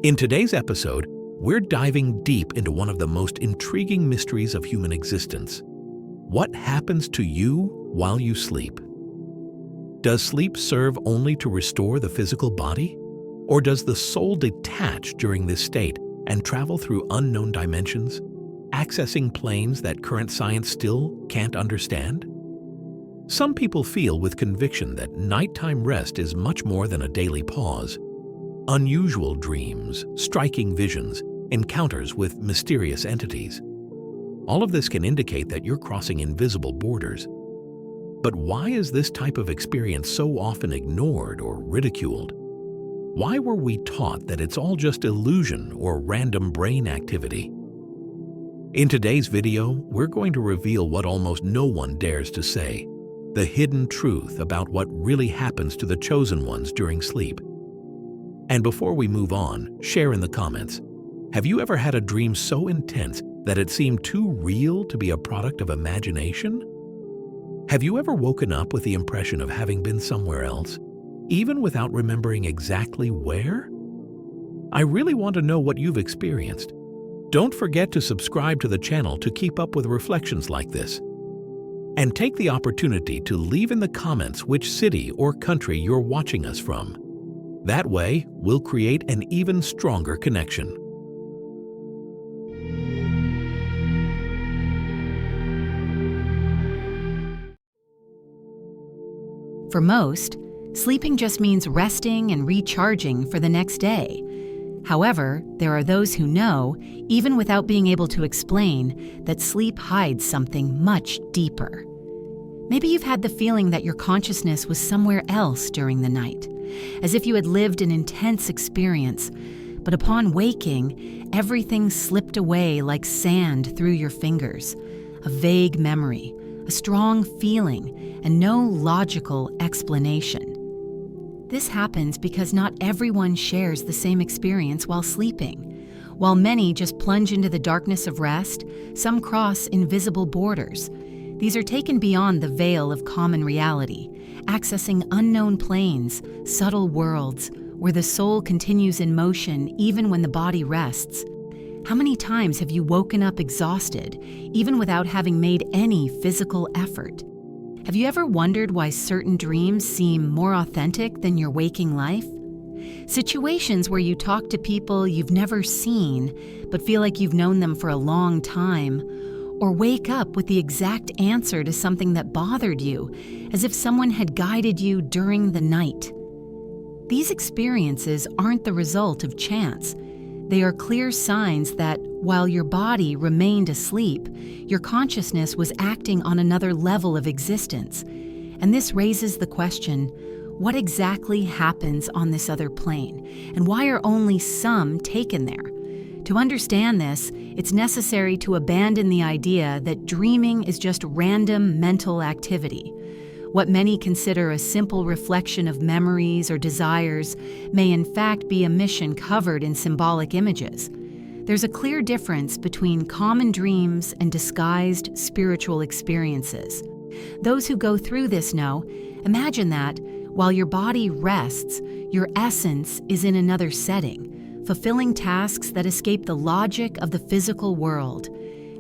In today's episode, we're diving deep into one of the most intriguing mysteries of human existence. What happens to you while you sleep? Does sleep serve only to restore the physical body? Or does the soul detach during this state and travel through unknown dimensions, accessing planes that current science still can't understand? Some people feel with conviction that nighttime rest is much more than a daily pause. Unusual dreams, striking visions, encounters with mysterious entities. All of this can indicate that you're crossing invisible borders. But why is this type of experience so often ignored or ridiculed? Why were we taught that it's all just illusion or random brain activity? In today's video, we're going to reveal what almost no one dares to say, the hidden truth about what really happens to the chosen ones during sleep. And before we move on, share in the comments. Have you ever had a dream so intense that it seemed too real to be a product of imagination? Have you ever woken up with the impression of having been somewhere else, even without remembering exactly where? I really want to know what you've experienced. Don't forget to subscribe to the channel to keep up with reflections like this. And take the opportunity to leave in the comments which city or country you're watching us from. That way, we'll create an even stronger connection. For most, sleeping just means resting and recharging for the next day. However, there are those who know, even without being able to explain, that sleep hides something much deeper. Maybe you've had the feeling that your consciousness was somewhere else during the night, as if you had lived an intense experience, but upon waking, everything slipped away like sand through your fingers, a vague memory, a strong feeling, and no logical explanation. This happens because not everyone shares the same experience while sleeping. While many just plunge into the darkness of rest, some cross invisible borders. These are taken beyond the veil of common reality, accessing unknown planes, subtle worlds, where the soul continues in motion even when the body rests. How many times have you woken up exhausted, even without having made any physical effort? Have you ever wondered why certain dreams seem more authentic than your waking life? Situations where you talk to people you've never seen, but feel like you've known them for a long time, or wake up with the exact answer to something that bothered you, as if someone had guided you during the night. These experiences aren't the result of chance. They are clear signs that, while your body remained asleep, your consciousness was acting on another level of existence. And this raises the question, what exactly happens on this other plane, and why are only some taken there? To understand this, it's necessary to abandon the idea that dreaming is just random mental activity. What many consider a simple reflection of memories or desires may in fact be a mission covered in symbolic images. There's a clear difference between common dreams and disguised spiritual experiences. Those who go through this know, imagine that, while your body rests, your essence is in another setting, fulfilling tasks that escape the logic of the physical world.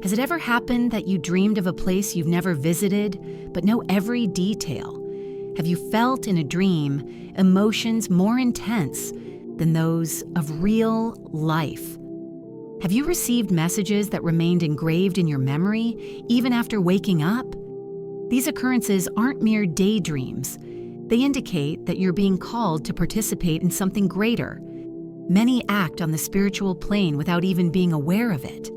Has it ever happened that you dreamed of a place you've never visited, but know every detail? Have you felt in a dream emotions more intense than those of real life? Have you received messages that remained engraved in your memory even after waking up? These occurrences aren't mere daydreams. They indicate that you're being called to participate in something greater. Many act on the spiritual plane without even being aware of it.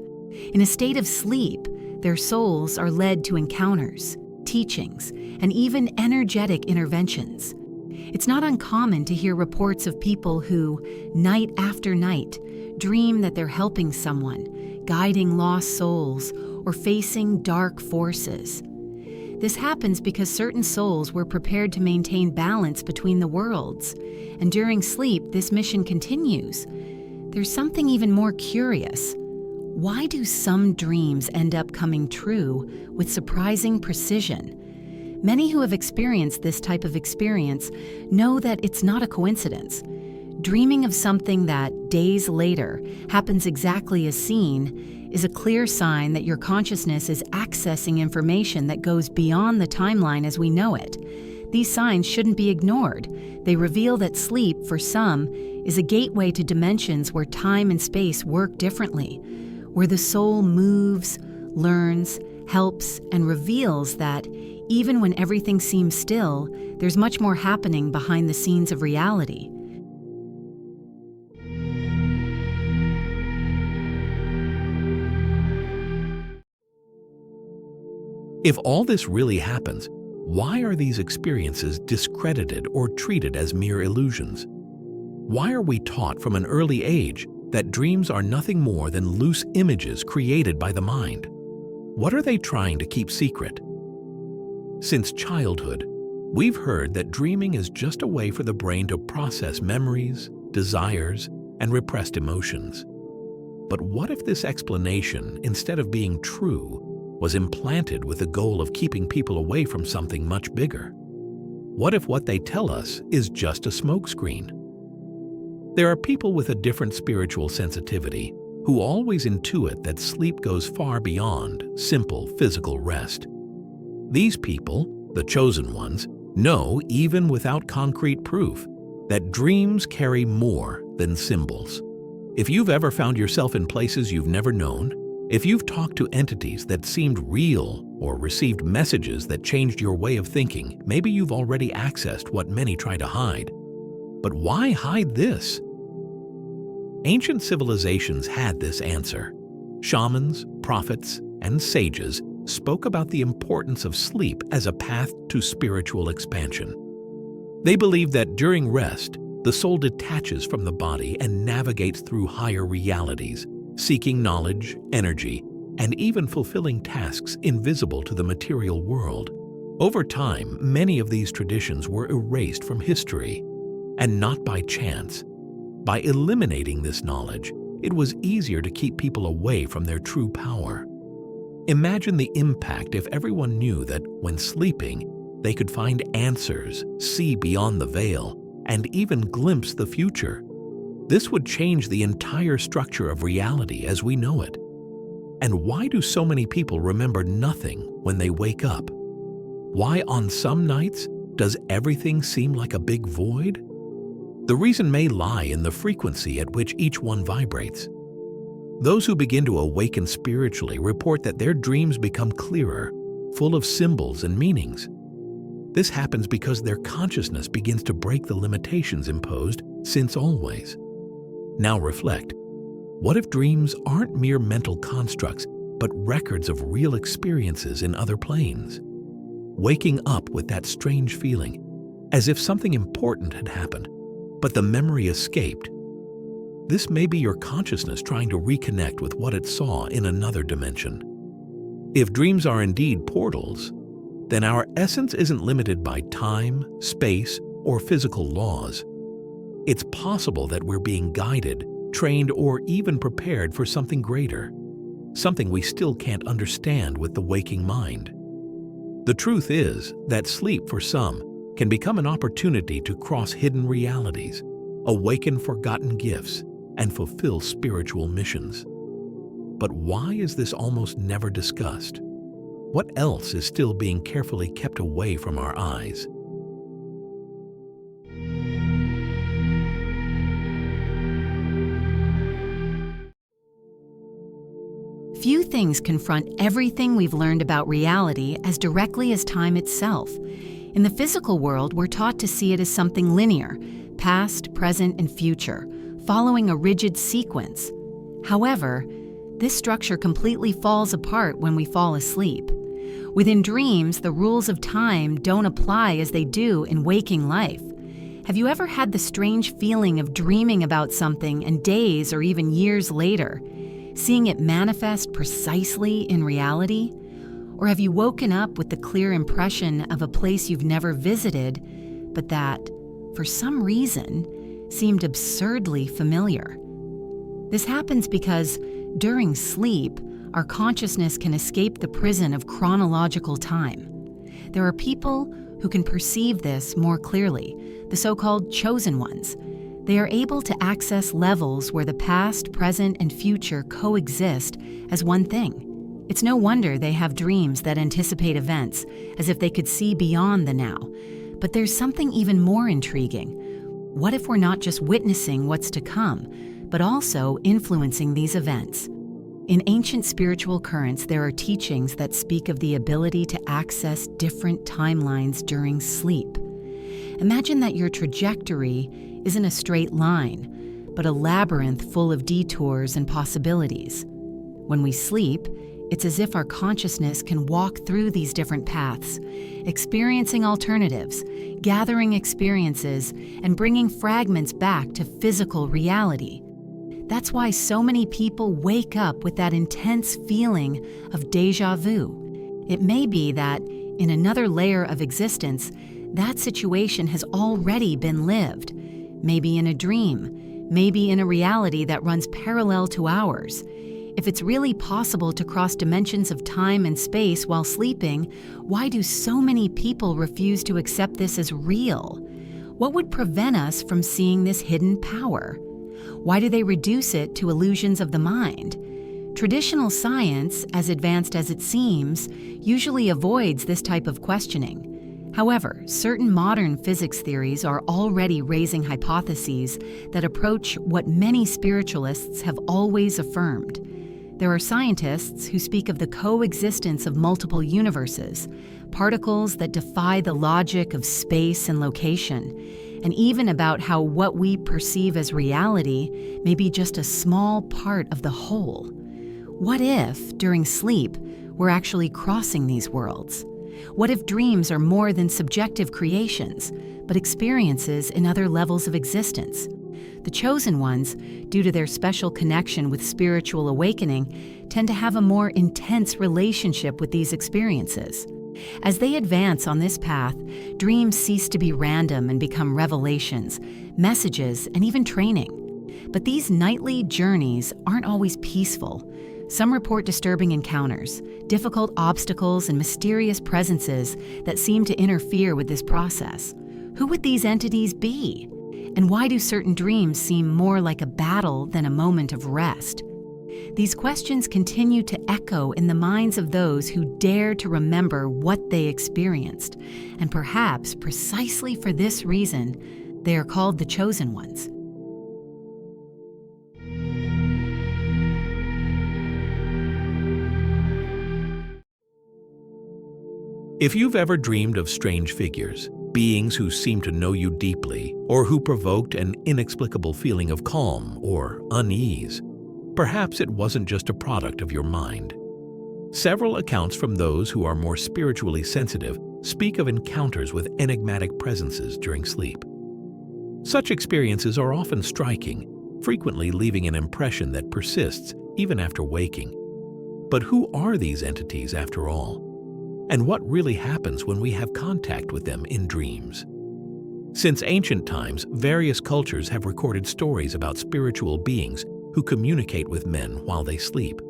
In a state of sleep, their souls are led to encounters, teachings, and even energetic interventions. It's not uncommon to hear reports of people who, night after night, dream that they're helping someone, guiding lost souls, or facing dark forces. This happens because certain souls were prepared to maintain balance between the worlds, and during sleep, this mission continues. There's something even more curious. Why do some dreams end up coming true with surprising precision? Many who have experienced this type of experience know that it's not a coincidence. Dreaming of something that, days later, happens exactly as seen is a clear sign that your consciousness is accessing information that goes beyond the timeline as we know it. These signs shouldn't be ignored. They reveal that sleep, for some, is a gateway to dimensions where time and space work differently, where the soul moves, learns, helps, and reveals that, even when everything seems still, there's much more happening behind the scenes of reality. If all this really happens, why are these experiences discredited or treated as mere illusions? Why are we taught from an early age that dreams are nothing more than loose images created by the mind? What are they trying to keep secret? Since childhood, we've heard that dreaming is just a way for the brain to process memories, desires, and repressed emotions. But what if this explanation, instead of being true, was implanted with the goal of keeping people away from something much bigger? What if what they tell us is just a smokescreen? There are people with a different spiritual sensitivity who always intuit that sleep goes far beyond simple physical rest. These people, the chosen ones, know, even without concrete proof, that dreams carry more than symbols. If you've ever found yourself in places you've never known, if you've talked to entities that seemed real or received messages that changed your way of thinking, maybe you've already accessed what many try to hide. But why hide this? Ancient civilizations had this answer. Shamans, prophets, and sages spoke about the importance of sleep as a path to spiritual expansion. They believed that during rest, the soul detaches from the body and navigates through higher realities, seeking knowledge, energy, and even fulfilling tasks invisible to the material world. Over time, many of these traditions were erased from history, and not by chance. By eliminating this knowledge, it was easier to keep people away from their true power. Imagine the impact if everyone knew that when sleeping, they could find answers, see beyond the veil, and even glimpse the future. This would change the entire structure of reality as we know it. And why do so many people remember nothing when they wake up? Why on some nights does everything seem like a big void? The reason may lie in the frequency at which each one vibrates. Those who begin to awaken spiritually report that their dreams become clearer, full of symbols and meanings. This happens because their consciousness begins to break the limitations imposed since always. Now reflect. What if dreams aren't mere mental constructs, but records of real experiences in other planes? Waking up with that strange feeling, as if something important had happened, but the memory escaped. This may be your consciousness trying to reconnect with what it saw in another dimension. If dreams are indeed portals, then our essence isn't limited by time, space, or physical laws. It's possible that we're being guided, trained, or even prepared for something greater, something we still can't understand with the waking mind. The truth is that sleep, for some, can become an opportunity to cross hidden realities, awaken forgotten gifts, and fulfill spiritual missions. But why is this almost never discussed? What else is still being carefully kept away from our eyes? Few things confront everything we've learned about reality as directly as time itself. In the physical world, we're taught to see it as something linear, past, present, and future, following a rigid sequence. However, this structure completely falls apart when we fall asleep. Within dreams, the rules of time don't apply as they do in waking life. Have you ever had the strange feeling of dreaming about something and days or even years later, seeing it manifest precisely in reality? Or have you woken up with the clear impression of a place you've never visited, but that, for some reason, seemed absurdly familiar? This happens because, during sleep, our consciousness can escape the prison of chronological time. There are people who can perceive this more clearly, the so-called chosen ones. They are able to access levels where the past, present, and future coexist as one thing. It's no wonder they have dreams that anticipate events, as if they could see beyond the now. But there's something even more intriguing. What if we're not just witnessing what's to come, but also influencing these events? In ancient spiritual currents, there are teachings that speak of the ability to access different timelines during sleep. Imagine that your trajectory isn't a straight line, but a labyrinth full of detours and possibilities. When we sleep, it's as if our consciousness can walk through these different paths, experiencing alternatives, gathering experiences, and bringing fragments back to physical reality. That's why so many people wake up with that intense feeling of déjà vu. It may be that, in another layer of existence, that situation has already been lived, maybe in a dream, maybe in a reality that runs parallel to ours. If it's really possible to cross dimensions of time and space while sleeping, why do so many people refuse to accept this as real? What would prevent us from seeing this hidden power? Why do they reduce it to illusions of the mind? Traditional science, as advanced as it seems, usually avoids this type of questioning. However, certain modern physics theories are already raising hypotheses that approach what many spiritualists have always affirmed. There are scientists who speak of the coexistence of multiple universes, particles that defy the logic of space and location, and even about how what we perceive as reality may be just a small part of the whole. What if, during sleep, we're actually crossing these worlds? What if dreams are more than subjective creations, but experiences in other levels of existence? The chosen ones, due to their special connection with spiritual awakening, tend to have a more intense relationship with these experiences. As they advance on this path, dreams cease to be random and become revelations, messages, and even training. But these nightly journeys aren't always peaceful. Some report disturbing encounters, difficult obstacles, and mysterious presences that seem to interfere with this process. Who would these entities be? And why do certain dreams seem more like a battle than a moment of rest? These questions continue to echo in the minds of those who dare to remember what they experienced, and perhaps precisely for this reason, they are called the chosen ones. If you've ever dreamed of strange figures, beings who seem to know you deeply, or who provoked an inexplicable feeling of calm or unease, perhaps it wasn't just a product of your mind. Several accounts from those who are more spiritually sensitive speak of encounters with enigmatic presences during sleep. Such experiences are often striking, frequently leaving an impression that persists even after waking. But who are these entities after all? And what really happens when we have contact with them in dreams? Since ancient times, various cultures have recorded stories about spiritual beings who communicate with men while they sleep.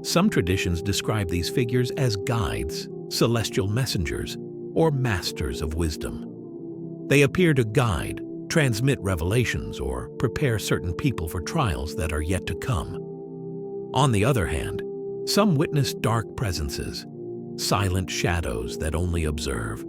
Some traditions describe these figures as guides, celestial messengers, or masters of wisdom. They appear to guide, transmit revelations, or prepare certain people for trials that are yet to come. On the other hand, some witness dark presences, silent shadows that only observe,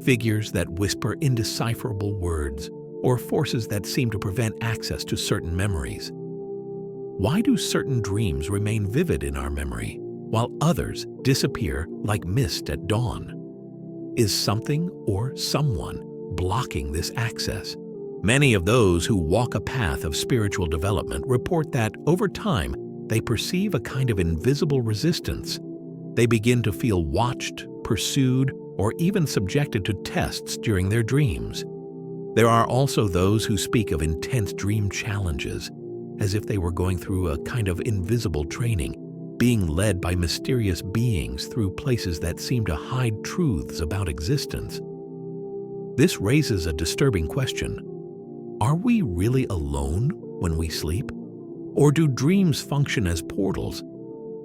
figures that whisper indecipherable words, or forces that seem to prevent access to certain memories. Why do certain dreams remain vivid in our memory, while others disappear like mist at dawn? Is something or someone blocking this access? Many of those who walk a path of spiritual development report that, over time, they perceive a kind of invisible resistance. They begin to feel watched, pursued, or even subjected to tests during their dreams. There are also those who speak of intense dream challenges, as if they were going through a kind of invisible training, being led by mysterious beings through places that seem to hide truths about existence. This raises a disturbing question. Are we really alone when we sleep? Or do dreams function as portals,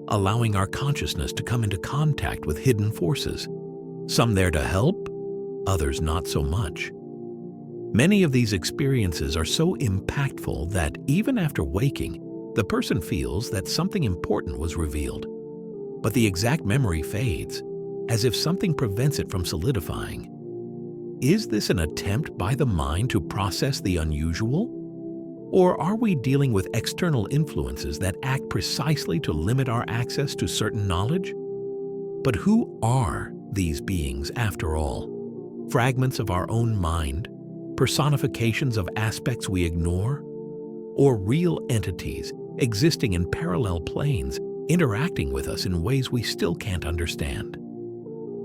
allowing our consciousness to come into contact with hidden forces, some there to help, others not so much? Many of these experiences are so impactful that even after waking, the person feels that something important was revealed. But the exact memory fades, as if something prevents it from solidifying. Is this an attempt by the mind to process the unusual? Or are we dealing with external influences that act precisely to limit our access to certain knowledge? But who are these beings after all? Fragments of our own mind? Personifications of aspects we ignore? Or real entities existing in parallel planes, interacting with us in ways we still can't understand?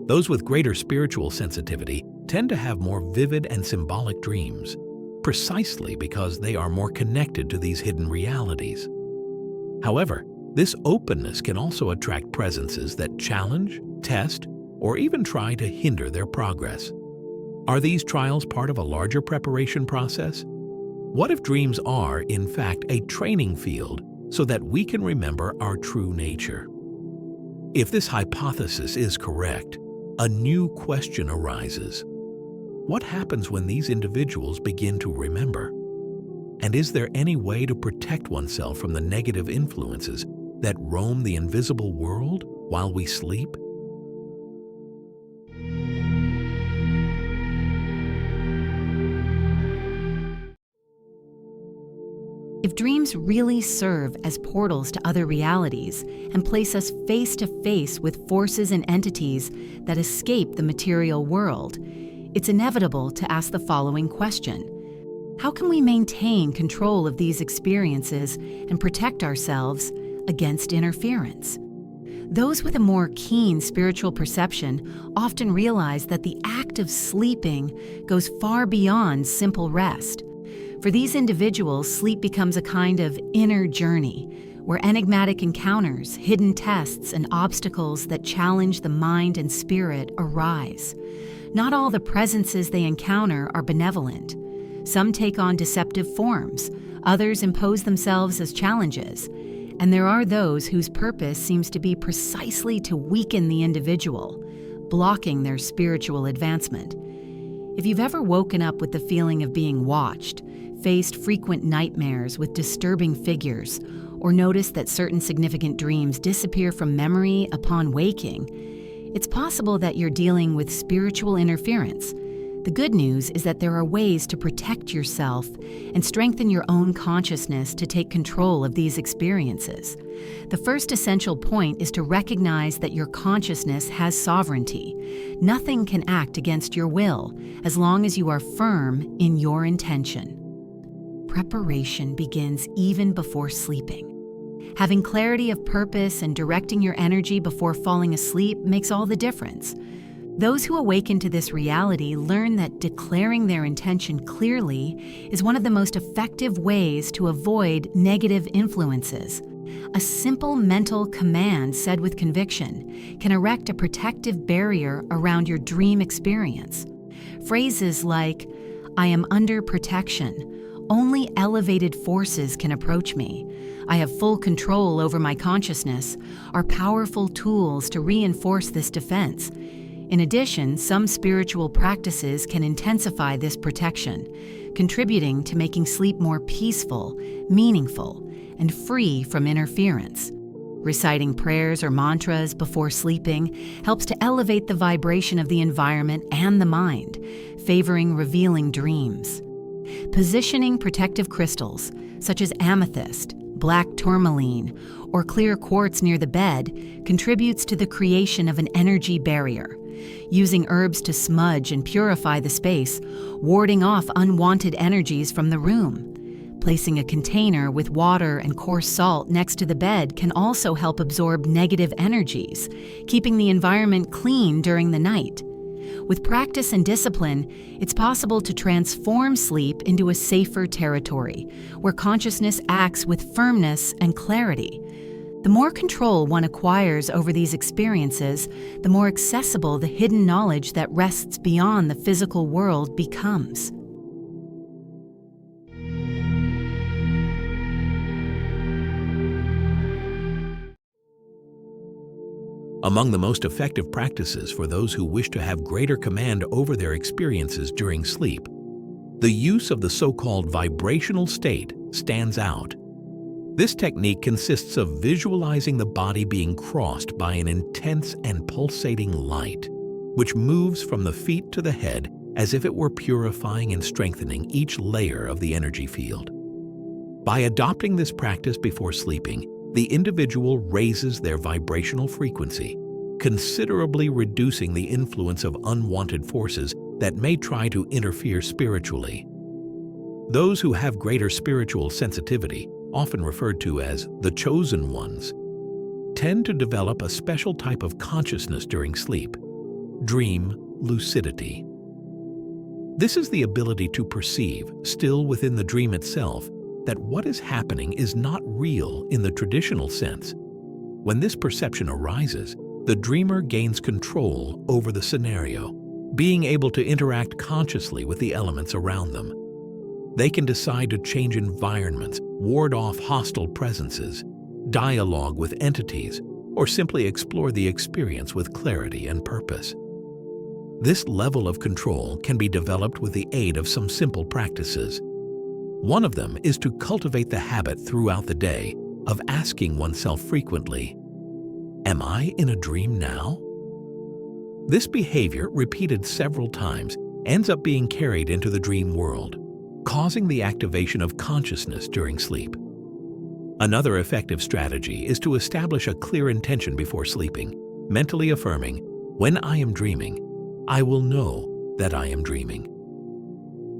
Those with greater spiritual sensitivity tend to have more vivid and symbolic dreams, precisely because they are more connected to these hidden realities. However, this openness can also attract presences that challenge, test, or even try to hinder their progress. Are these trials part of a larger preparation process? What if dreams are, in fact, a training field so that we can remember our true nature? If this hypothesis is correct, a new question arises. What happens when these individuals begin to remember? And is there any way to protect oneself from the negative influences that roam the invisible world while we sleep? If dreams really serve as portals to other realities and place us face to face with forces and entities that escape the material world, it's inevitable to ask the following question: how can we maintain control of these experiences and protect ourselves against interference? Those with a more keen spiritual perception often realize that the act of sleeping goes far beyond simple rest. For these individuals, sleep becomes a kind of inner journey, where enigmatic encounters, hidden tests, and obstacles that challenge the mind and spirit arise. Not all the presences they encounter are benevolent. Some take on deceptive forms, others impose themselves as challenges, and there are those whose purpose seems to be precisely to weaken the individual, blocking their spiritual advancement. If you've ever woken up with the feeling of being watched, faced frequent nightmares with disturbing figures, or noticed that certain significant dreams disappear from memory upon waking, it's possible that you're dealing with spiritual interference. The good news is that there are ways to protect yourself and strengthen your own consciousness to take control of these experiences. The first essential point is to recognize that your consciousness has sovereignty. Nothing can act against your will as long as you are firm in your intention. Preparation begins even before sleeping. Having clarity of purpose and directing your energy before falling asleep makes all the difference. Those who awaken to this reality learn that declaring their intention clearly is one of the most effective ways to avoid negative influences. A simple mental command said with conviction can erect a protective barrier around your dream experience. Phrases like, "I am under protection," "Only elevated forces can approach me," "I have full control over my consciousness," are powerful tools to reinforce this defense. In addition, some spiritual practices can intensify this protection, contributing to making sleep more peaceful, meaningful, and free from interference. Reciting prayers or mantras before sleeping helps to elevate the vibration of the environment and the mind, favoring revealing dreams. Positioning protective crystals, such as amethyst, black tourmaline, or clear quartz near the bed, contributes to the creation of an energy barrier. Using herbs to smudge and purify the space, warding off unwanted energies from the room. Placing a container with water and coarse salt next to the bed can also help absorb negative energies, keeping the environment clean during the night. With practice and discipline, it's possible to transform sleep into a safer territory, where consciousness acts with firmness and clarity. The more control one acquires over these experiences, the more accessible the hidden knowledge that rests beyond the physical world becomes. Among the most effective practices for those who wish to have greater command over their experiences during sleep The use of the so-called vibrational state stands out. This technique consists of visualizing the body being crossed by an intense and pulsating light, which moves from the feet to the head as if it were purifying and strengthening each layer of the energy field. By adopting this practice before sleeping, the individual raises their vibrational frequency, considerably reducing the influence of unwanted forces that may try to interfere spiritually. Those who have greater spiritual sensitivity, often referred to as the chosen ones, tend to develop a special type of consciousness during sleep, dream lucidity. This is the ability to perceive, still within the dream itself, that what is happening is not real in the traditional sense. When this perception arises, the dreamer gains control over the scenario, being able to interact consciously with the elements around them. They can decide to change environments, ward off hostile presences, dialogue with entities, or simply explore the experience with clarity and purpose. This level of control can be developed with the aid of some simple practices. One of them is to cultivate the habit throughout the day of asking oneself frequently, "Am I in a dream now?" This behavior, repeated several times, ends up being carried into the dream world, causing the activation of consciousness during sleep. Another effective strategy is to establish a clear intention before sleeping, mentally affirming, "When I am dreaming, I will know that I am dreaming."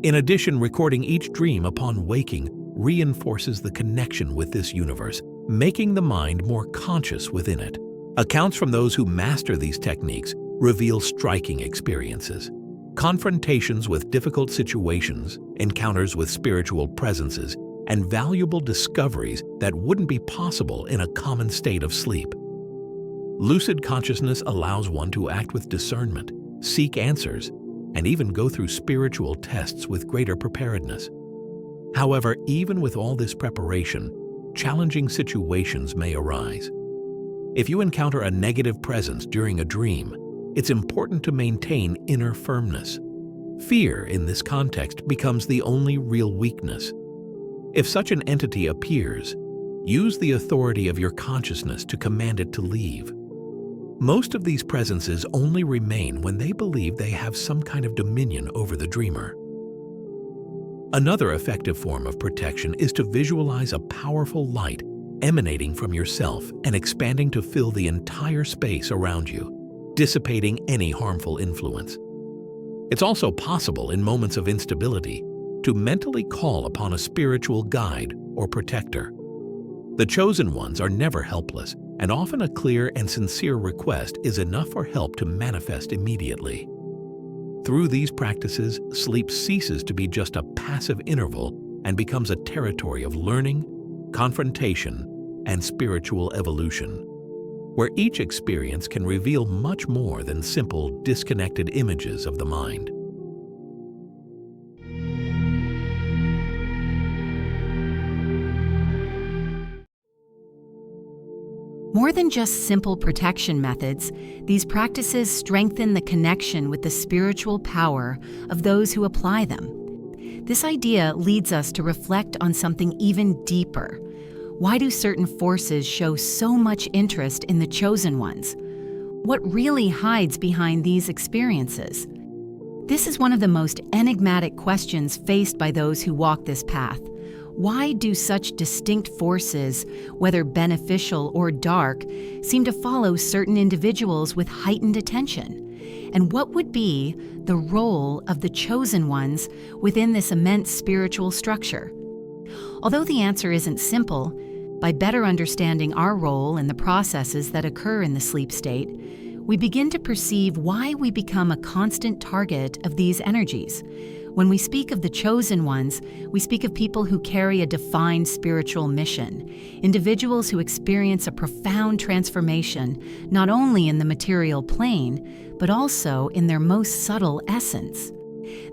In addition, recording each dream upon waking reinforces the connection with this universe, making the mind more conscious within it. Accounts from those who master these techniques reveal striking experiences. Confrontations with difficult situations, encounters with spiritual presences, and valuable discoveries that wouldn't be possible in a common state of sleep. Lucid consciousness allows one to act with discernment, seek answers, and even go through spiritual tests with greater preparedness. However, even with all this preparation, challenging situations may arise. If you encounter a negative presence during a dream, it's important to maintain inner firmness. Fear in this context becomes the only real weakness. If such an entity appears, use the authority of your consciousness to command it to leave. Most of these presences only remain when they believe they have some kind of dominion over the dreamer. Another effective form of protection is to visualize a powerful light emanating from yourself and expanding to fill the entire space around you, dissipating any harmful influence. It's also possible in moments of instability to mentally call upon a spiritual guide or protector. The chosen ones are never helpless, and often a clear and sincere request is enough for help to manifest immediately. Through these practices, sleep ceases to be just a passive interval and becomes a territory of learning, confrontation, and spiritual evolution, where each experience can reveal much more than simple, disconnected images of the mind. More than just simple protection methods, these practices strengthen the connection with the spiritual power of those who apply them. This idea leads us to reflect on something even deeper. Why do certain forces show so much interest in the chosen ones? What really hides behind these experiences? This is one of the most enigmatic questions faced by those who walk this path. Why do such distinct forces, whether beneficial or dark, seem to follow certain individuals with heightened attention? And what would be the role of the chosen ones within this immense spiritual structure? Although the answer isn't simple, by better understanding our role in the processes that occur in the sleep state, we begin to perceive why we become a constant target of these energies. When we speak of the chosen ones, we speak of people who carry a defined spiritual mission, individuals who experience a profound transformation, not only in the material plane, but also in their most subtle essence.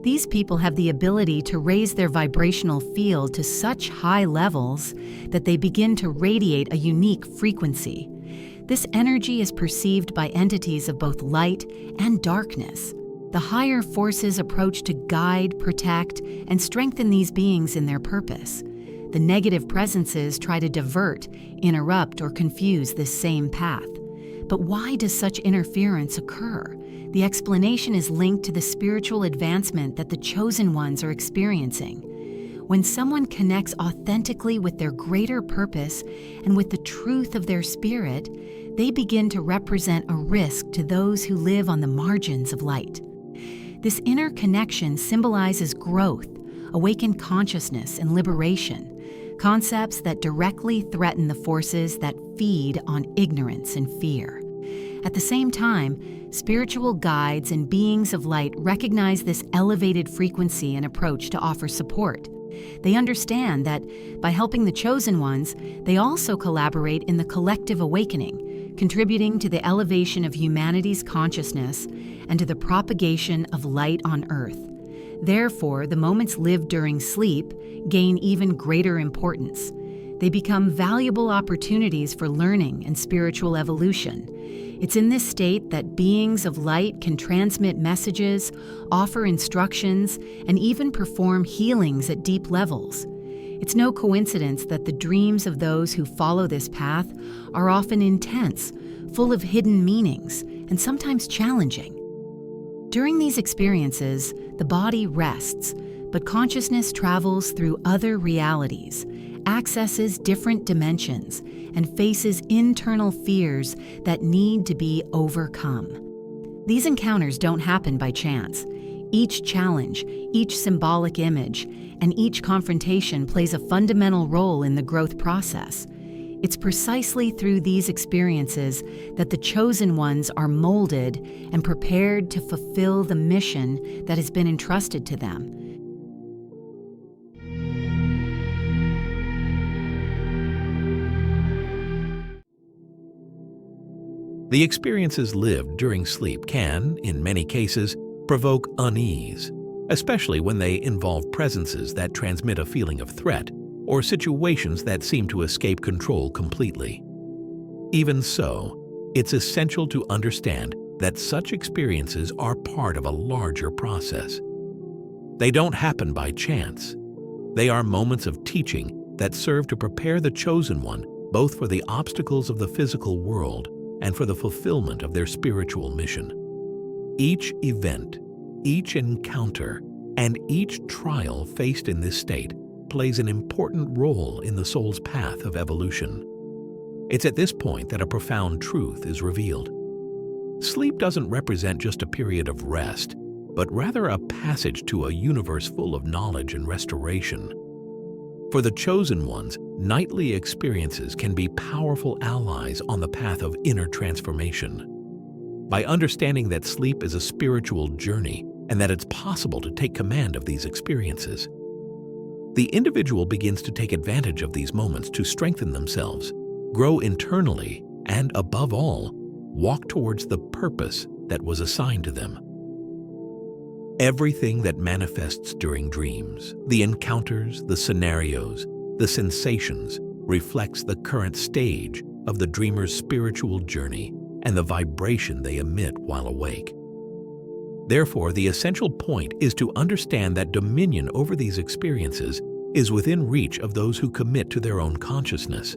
These people have the ability to raise their vibrational field to such high levels that they begin to radiate a unique frequency. This energy is perceived by entities of both light and darkness. The higher forces approach to guide, protect, and strengthen these beings in their purpose. The negative presences try to divert, interrupt, or confuse this same path. But why does such interference occur? The explanation is linked to the spiritual advancement that the chosen ones are experiencing. When someone connects authentically with their greater purpose and with the truth of their spirit, they begin to represent a risk to those who live on the margins of light. This inner connection symbolizes growth, awakened consciousness, and liberation, concepts that directly threaten the forces that feed on ignorance and fear. At the same time, spiritual guides and beings of light recognize this elevated frequency and approach to offer support. They understand that by helping the chosen ones, they also collaborate in the collective awakening, contributing to the elevation of humanity's consciousness and to the propagation of light on Earth. Therefore, the moments lived during sleep gain even greater importance. They become valuable opportunities for learning and spiritual evolution. It's in this state that beings of light can transmit messages, offer instructions, and even perform healings at deep levels. It's no coincidence that the dreams of those who follow this path are often intense, full of hidden meanings, and sometimes challenging. During these experiences, the body rests, but consciousness travels through other realities, accesses different dimensions, and faces internal fears that need to be overcome. These encounters don't happen by chance. Each challenge, each symbolic image, and each confrontation plays a fundamental role in the growth process. It's precisely through these experiences that the chosen ones are molded and prepared to fulfill the mission that has been entrusted to them. The experiences lived during sleep can, in many cases, provoke unease, especially when they involve presences that transmit a feeling of threat or situations that seem to escape control completely. Even so, it's essential to understand that such experiences are part of a larger process. They don't happen by chance. They are moments of teaching that serve to prepare the chosen one both for the obstacles of the physical world and for the fulfillment of their spiritual mission. Each event, each encounter, and each trial faced in this state plays an important role in the soul's path of evolution. It's at this point that a profound truth is revealed. Sleep doesn't represent just a period of rest, but rather a passage to a universe full of knowledge and restoration. For the chosen ones, nightly experiences can be powerful allies on the path of inner transformation. By understanding that sleep is a spiritual journey and that it's possible to take command of these experiences, the individual begins to take advantage of these moments to strengthen themselves, grow internally, and above all, walk towards the purpose that was assigned to them. Everything that manifests during dreams, the encounters, the scenarios, the sensations, reflects the current stage of the dreamer's spiritual journey and the vibration they emit while awake. Therefore, the essential point is to understand that dominion over these experiences is within reach of those who commit to their own consciousness.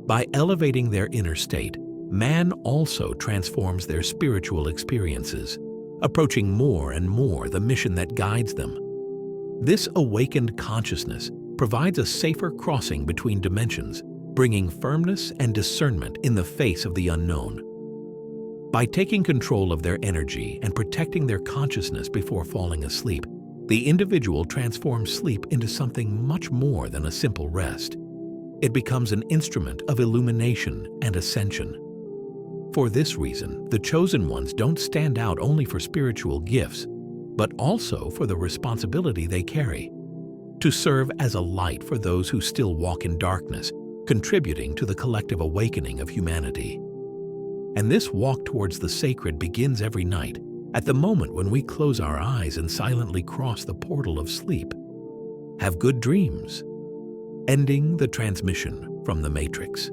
By elevating their inner state, man also transforms their spiritual experiences, approaching more and more the mission that guides them. This awakened consciousness provides a safer crossing between dimensions, bringing firmness and discernment in the face of the unknown. By taking control of their energy and protecting their consciousness before falling asleep, the individual transforms sleep into something much more than a simple rest. It becomes an instrument of illumination and ascension. For this reason, the chosen ones don't stand out only for spiritual gifts, but also for the responsibility they carry, to serve as a light for those who still walk in darkness, contributing to the collective awakening of humanity. And this walk towards the sacred begins every night, at the moment when we close our eyes and silently cross the portal of sleep. Have good dreams. Ending the transmission from the Matrix.